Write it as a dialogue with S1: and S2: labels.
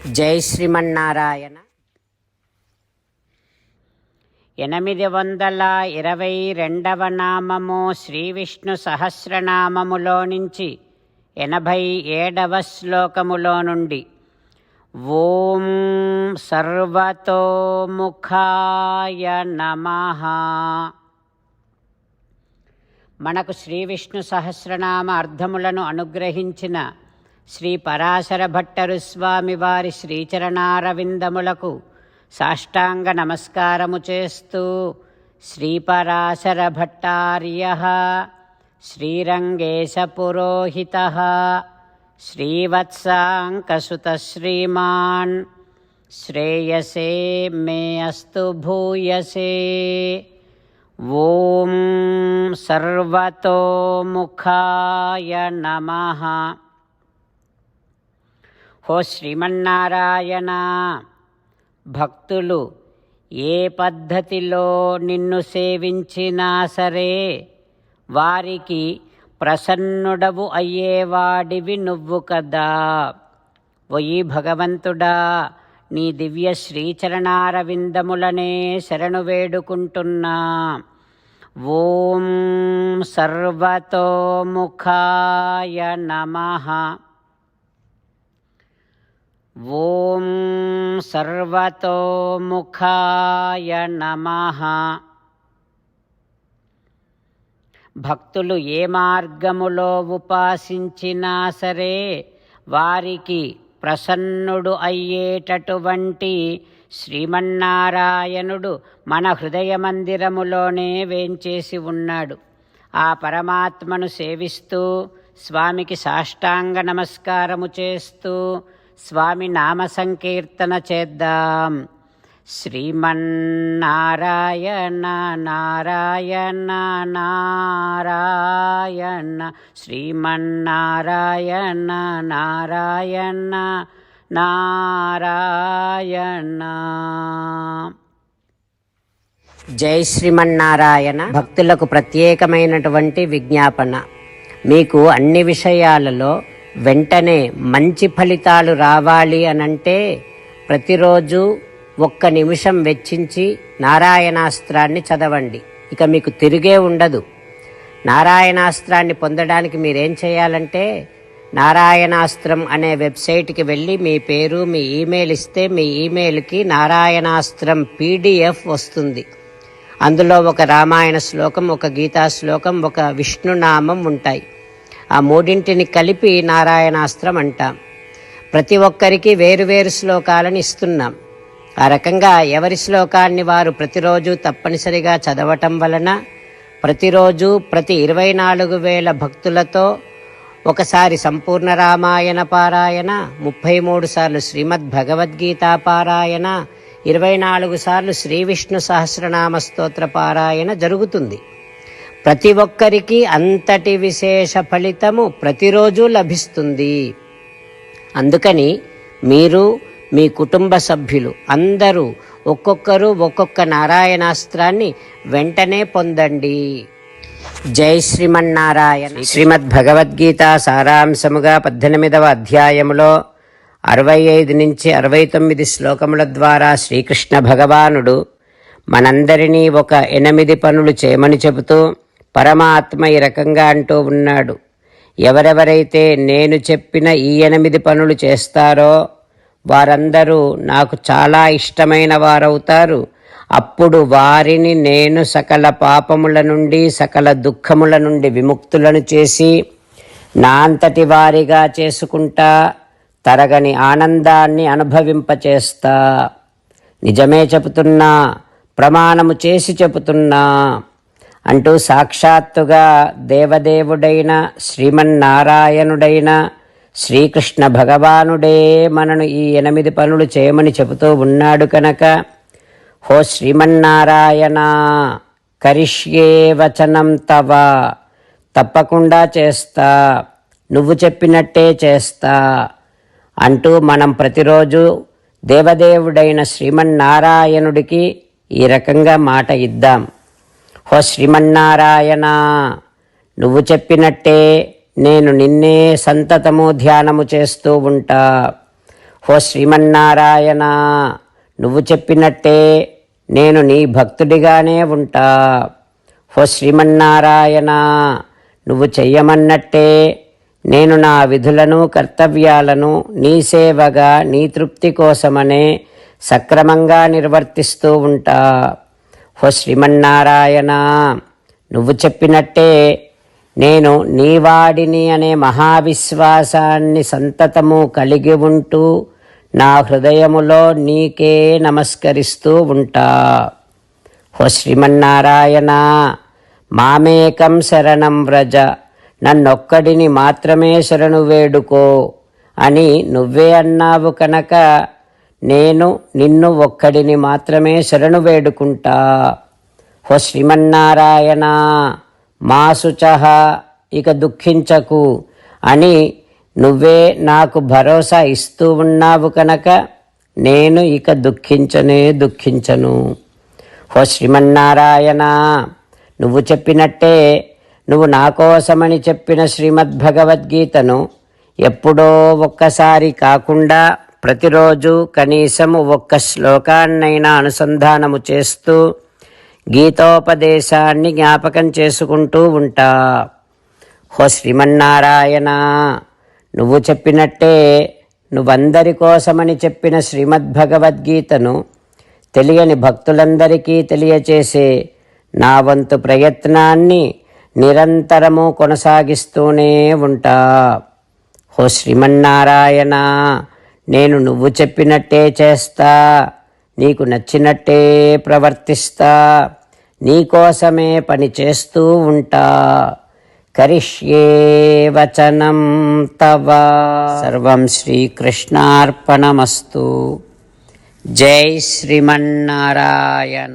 S1: జై శ్రీమన్నారాయణ. 822వ నామము శ్రీ విష్ణు సహస్రనామములో నుంచి 87వ శ్లోకములో నుండి ఓం సర్వతోముఖాయ నమః. మనకు శ్రీ విష్ణు సహస్రనామ అర్థములను అనుగ్రహించిన శ్రీ పరాశర భట్టరు స్వామి వారి శ్రీచరణారవిందములకు సాష్టాంగ నమస్కారము చేస్తూ శ్రీ పరాశర భట్టార్యః శ్రీరంగేశ పురోహితః శ్రీవత్సాంకసుత శ్రీమాన్ శ్రేయసే మే అస్తు భూయసే. ఓం సర్వతోముఖాయ నమః. హో శ్రీమన్నారాయణ, భక్తులు ఏ పద్ధతిలో నిన్ను సేవించినా సరే వారికి ప్రసన్నుడవు అయ్యేవాడివి నువ్వు కదా. ఓయి భగవంతుడా, నీ దివ్య శ్రీచరణారవిందములనే శరణు వేడుకుంటున్నా. ఓం సర్వతోముఖాయ నమః. ఓం సర్వతోముఖాయ నమః. భక్తులు ఏ మార్గములో ఉపాసించినా సరే వారికి ప్రసన్నుడు అయ్యేటటువంటి శ్రీమన్నారాయణుడు మన హృదయ మందిరములోనే వేంచేసి ఉన్నాడు. ఆ పరమాత్మను సేవిస్తూ స్వామికి సాష్టాంగ నమస్కారము చేస్తూ స్వామి నామ సంకీర్తన చేద్దాం. శ్రీమన్నారాయణ నారాయణ నారాయణ, శ్రీమన్నారాయణ నారాయణ నారాయణ. జై శ్రీమన్నారాయణ. భక్తులకు ప్రత్యేకమైనటువంటి విజ్ఞాపన. మీకు అన్ని విషయాలలో వెంటనే మంచి ఫలితాలు రావాలి అనంటే ప్రతిరోజు 1 నిమిషం వెచ్చించి నారాయణాస్త్రాన్ని చదవండి. ఇక మీకు తిరిగే ఉండదు. నారాయణాస్త్రాన్ని పొందడానికి మీరేం చేయాలంటే నారాయణాస్త్రం అనే వెబ్సైట్కి వెళ్ళి మీ పేరు, మీ ఈమెయిల్ ఇస్తే మీ ఈమెయిల్కి నారాయణాస్త్రం PDF వస్తుంది. అందులో ఒక రామాయణ శ్లోకం, ఒక గీతా శ్లోకం, ఒక విష్ణునామం ఉంటాయి. ఆ 3 కలిపి నారాయణాస్త్రం అంటాం. ప్రతి ఒక్కరికి వేరువేరు శ్లోకాలను ఇస్తున్నాం. ఆ రకంగా ఎవరి శ్లోకాన్ని వారు ప్రతిరోజు తప్పనిసరిగా చదవటం వలన ప్రతిరోజు ప్రతి 24,000 భక్తులతో ఒకసారి సంపూర్ణ రామాయణ పారాయణ, 33 సార్లు శ్రీమద్ భగవద్గీత పారాయణ, 24 సార్లు శ్రీ విష్ణు సహస్రనామ స్తోత్ర పారాయణ జరుగుతుంది. ప్రతి ఒక్కరికి అంతటి విశేష ఫలితము ప్రతిరోజు లభిస్తుంది. అందుకని మీరు, మీ కుటుంబ సభ్యులు అందరూ ఒక్కొక్కరు ఒక్కొక్క నారాయణాస్త్రాన్ని వెంటనే పొందండి. జై శ్రీమన్నారాయణ. శ్రీమద్ భగవద్గీత సారాంశముగా 18వ అధ్యాయములో 65 నుంచి 69 శ్లోకముల ద్వారా శ్రీకృష్ణ భగవానుడు మనందరినీ ఒక 8 పనులు చేయమని చెబుతూ పరమాత్మ ఈ రకంగా అంటూ ఉన్నాడు. ఎవరెవరైతే నేను చెప్పిన ఈ 8 పనులు చేస్తారో వారందరూ నాకు చాలా ఇష్టమైన వారవుతారు. అప్పుడు వారిని నేను సకల పాపముల నుండి, సకల దుఃఖముల నుండి విముక్తులను చేసి నా అంతటి వారిగా చేసుకుంటా, తరగని ఆనందాన్ని అనుభవింపచేస్తా. నిజమే చెబుతున్నా, ప్రమాణము చేసి చెబుతున్నా అంటూ సాక్షాత్తుగా దేవదేవుడైన శ్రీమన్నారాయణుడైన శ్రీకృష్ణ భగవానుడే మనను ఈ 8 పనులు చేయమని చెబుతూ ఉన్నాడు కనుక, హో శ్రీమన్నారాయణ, కరిష్యే వచనం తవ, తప్పకుండా చేస్తా, నువ్వు చెప్పినట్టే చేస్తా అంటూ మనం ప్రతిరోజు దేవదేవుడైన శ్రీమన్నారాయణుడికి ఈ రకంగా మాట ఇద్దాం. హో శ్రీమన్నారాయణ, నువ్వు చెప్పినట్టే నేను నిన్నే సంతతము ధ్యానము చేస్తూ ఉంటా. ఓ శ్రీమన్నారాయణ, నువ్వు చెప్పినట్టే నేను నీ భక్తుడిగానే ఉంటా. ఓ శ్రీమన్నారాయణ, నువ్వు చెయ్యమన్నట్టే నేను నా విధులను కర్తవ్యాలను నీ సేవగా నీ తృప్తి కోసమనే సక్రమంగా నిర్వర్తిస్తూ ఉంటా. ఓ శ్రీమన్నారాయణ, నువ్వు చెప్పినట్టే నేను నీవాడిని అనే మహావిశ్వాసాన్ని సంతతము కలిగి ఉంటూ నా హృదయములో నీకే నమస్కరిస్తూ ఉంటా. ఓ శ్రీమన్నారాయణ, మామేకం శరణం వ్రజ, నన్నొక్కడిని మాత్రమే శరణు వేడుకో అని నువ్వే అన్నావు కనుక నేను నిన్ను ఒక్కడిని మాత్రమే శరణు వేడుకుంటా. ఓ శ్రీమన్నారాయణ, మా శుచః, ఇక దుఃఖించకు అని నువ్వే నాకు భరోసా ఇస్తూ ఉన్నావు కనుక నేను ఇక దుఃఖించను. ఓ శ్రీమన్నారాయణ, నువ్వు చెప్పినట్టే నువ్వు నా కోసమని చెప్పిన శ్రీమద్భగవద్గీతను ఎప్పుడో ఒక్కసారి కాకుండా ప్రతిరోజు కనీసం ఒక్క శ్లోకాన్నైనా అనుసంధానము చేస్తూ గీతోపదేశాన్ని జ్ఞాపకం చేసుకుంటూ ఉంటా. ఓ శ్రీమన్నారాయణ, నువ్వు చెప్పినట్టే నువ్వందరి కోసమని చెప్పిన శ్రీమద్భగవద్గీతను తెలియని భక్తులందరికీ తెలియచేసే నా వంతు ప్రయత్నాన్ని నిరంతరము కొనసాగిస్తూనే ఉంటా. ఓ శ్రీమన్నారాయణ, నేను నువ్వు చెప్పినట్టే చేస్తా, నీకు నచ్చినట్టే ప్రవర్తిస్తా, నీకోసమే పని చేస్తూ ఉంటా. కరిష్యే వచనం తవ. సర్వం శ్రీకృష్ణార్పణమస్తు. జై శ్రీమన్నారాయణ.